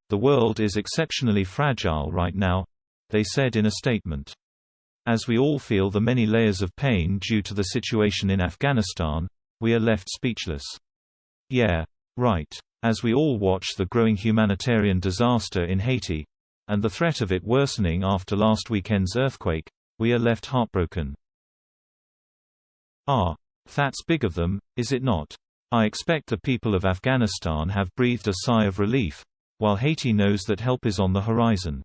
"The world is exceptionally fragile right now," they said in a statement. "As we all feel the many layers of pain due to the situation in Afghanistan, we are left speechless. Yeah, right. As we all watch the growing humanitarian disaster in Haiti, and the threat of it worsening after last weekend's earthquake, we are left heartbroken." That's big of them, is it not? I expect the people of Afghanistan have breathed a sigh of relief, while Haiti knows that help is on the horizon.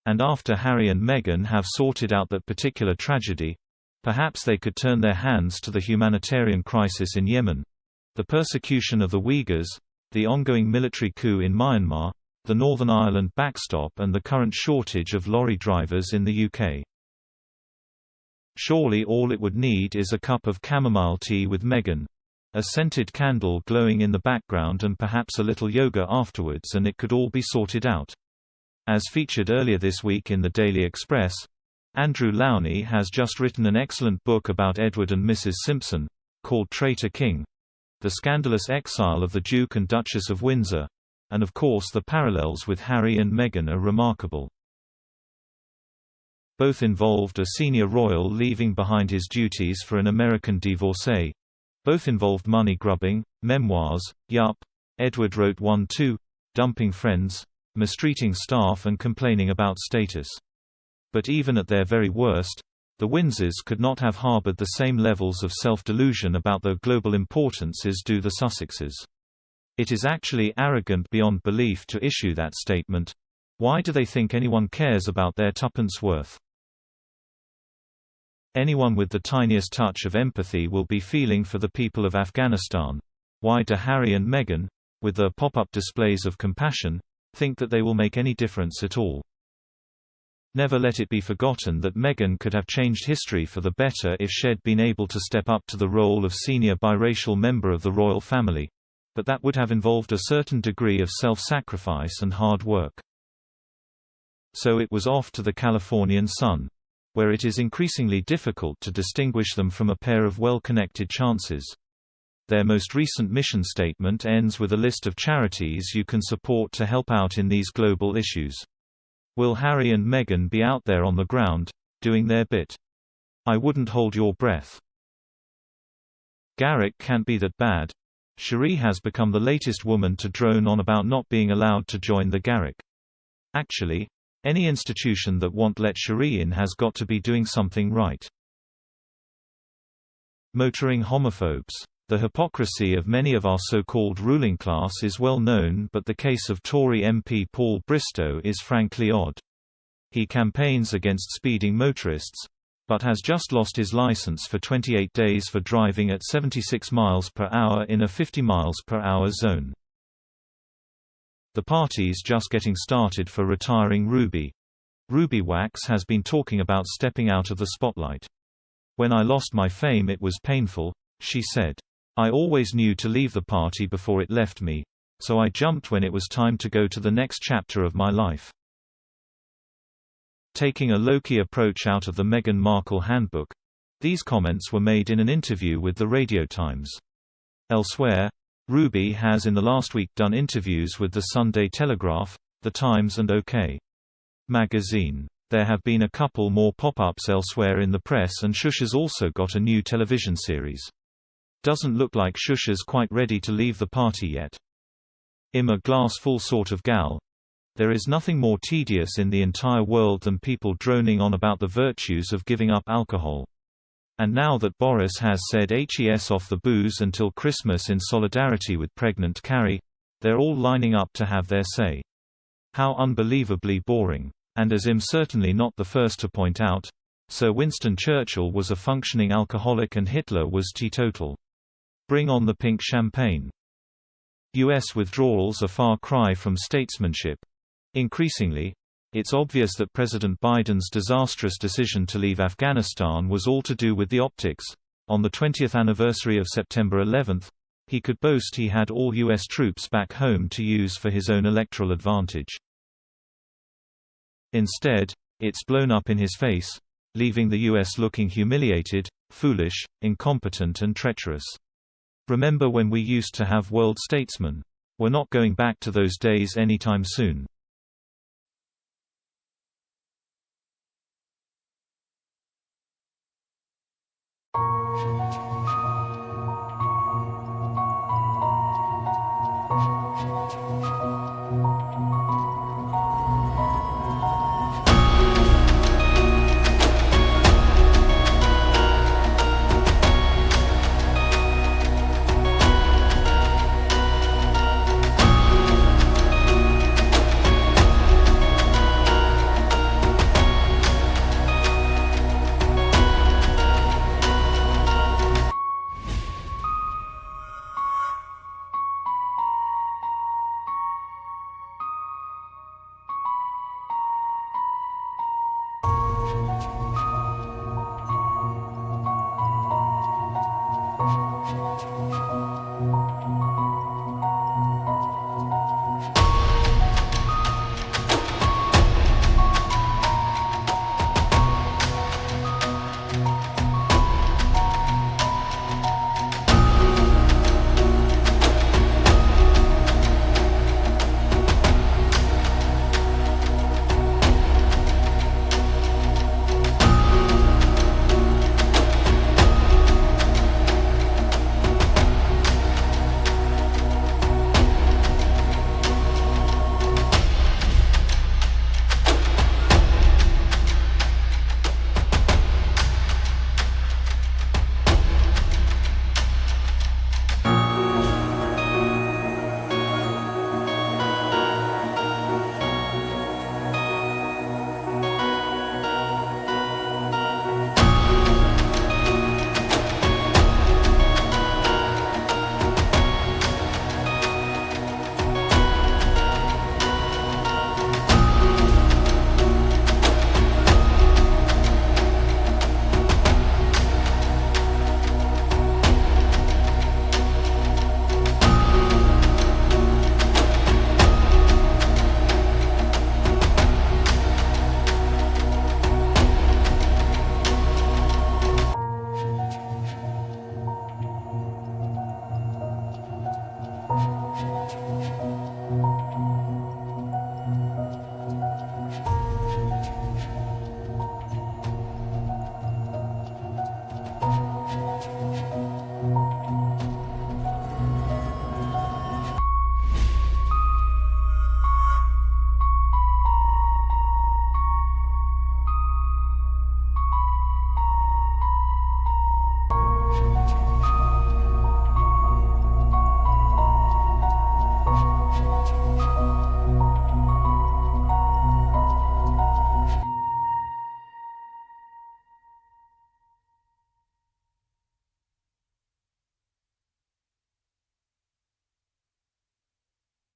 And after Harry and Meghan have sorted out that particular tragedy, perhaps they could turn their hands to the humanitarian crisis in Yemen, the persecution of the Uyghurs, the ongoing military coup in Myanmar, the Northern Ireland backstop and the current shortage of lorry drivers in the UK. Surely all it would need is a cup of chamomile tea with Meghan, a scented candle glowing in the background and perhaps a little yoga afterwards, and it could all be sorted out. As featured earlier this week in the Daily Express, Andrew Lowney has just written an excellent book about Edward and Mrs. Simpson, called Traitor King: The Scandalous Exile of the Duke and Duchess of Windsor, and of course the parallels with Harry and Meghan are remarkable. Both involved a senior royal leaving behind his duties for an American divorcee. Both involved money grubbing, memoirs, yup. Edward wrote 1-2, dumping friends, mistreating staff and complaining about status. But even at their very worst, the Windsors could not have harbored the same levels of self-delusion about their global importance as do the Sussexes. It is actually arrogant beyond belief to issue that statement. Why do they think anyone cares about their tuppence worth? Anyone with the tiniest touch of empathy will be feeling for the people of Afghanistan. Why do Harry and Meghan, with their pop-up displays of compassion, think that they will make any difference at all? Never let it be forgotten that Meghan could have changed history for the better if she'd been able to step up to the role of senior biracial member of the royal family, but that would have involved a certain degree of self-sacrifice and hard work. So it was off to the Californian sun, where it is increasingly difficult to distinguish them from a pair of well-connected chances. Their most recent mission statement ends with a list of charities you can support to help out in these global issues. Will Harry and Meghan be out there on the ground, doing their bit? I wouldn't hold your breath. Garrick can't be that bad. Cherie has become the latest woman to drone on about not being allowed to join the Garrick. Actually, any institution that won't let Cherie in has got to be doing something right. Motoring homophobes. The hypocrisy of many of our so-called ruling class is well known, but the case of Tory MP Paul Bristow is frankly odd. He campaigns against speeding motorists, but has just lost his license for 28 days for driving at 76 miles per hour in a 50 miles per hour zone. The party's just getting started for retiring Ruby. Ruby Wax has been talking about stepping out of the spotlight. "When I lost my fame it was painful," she said. "I always knew to leave the party before it left me, so I jumped when it was time to go to the next chapter of my life." Taking a low-key approach out of the Meghan Markle handbook, these comments were made in an interview with the Radio Times. Elsewhere, Ruby has in the last week done interviews with the Sunday Telegraph, the Times and OK! Magazine. There have been a couple more pop-ups elsewhere in the press, and Shush has also got a new television series. Doesn't look like Shush is quite ready to leave the party yet. I'm a glass-full sort of gal. There is nothing more tedious in the entire world than people droning on about the virtues of giving up alcohol. And now that Boris has said HES off the booze until Christmas in solidarity with pregnant Carrie, they're all lining up to have their say. How unbelievably boring. And as I'm certainly not the first to point out, Sir Winston Churchill was a functioning alcoholic and Hitler was teetotal. Bring on the pink champagne. U.S. withdrawals a far cry from statesmanship. Increasingly, it's obvious that President Biden's disastrous decision to leave Afghanistan was all to do with the optics. On the 20th anniversary of September 11, he could boast he had all U.S. troops back home to use for his own electoral advantage. Instead, it's blown up in his face, leaving the U.S. looking humiliated, foolish, incompetent and treacherous. Remember when we used to have world statesmen? "We're not going back to those days anytime soon."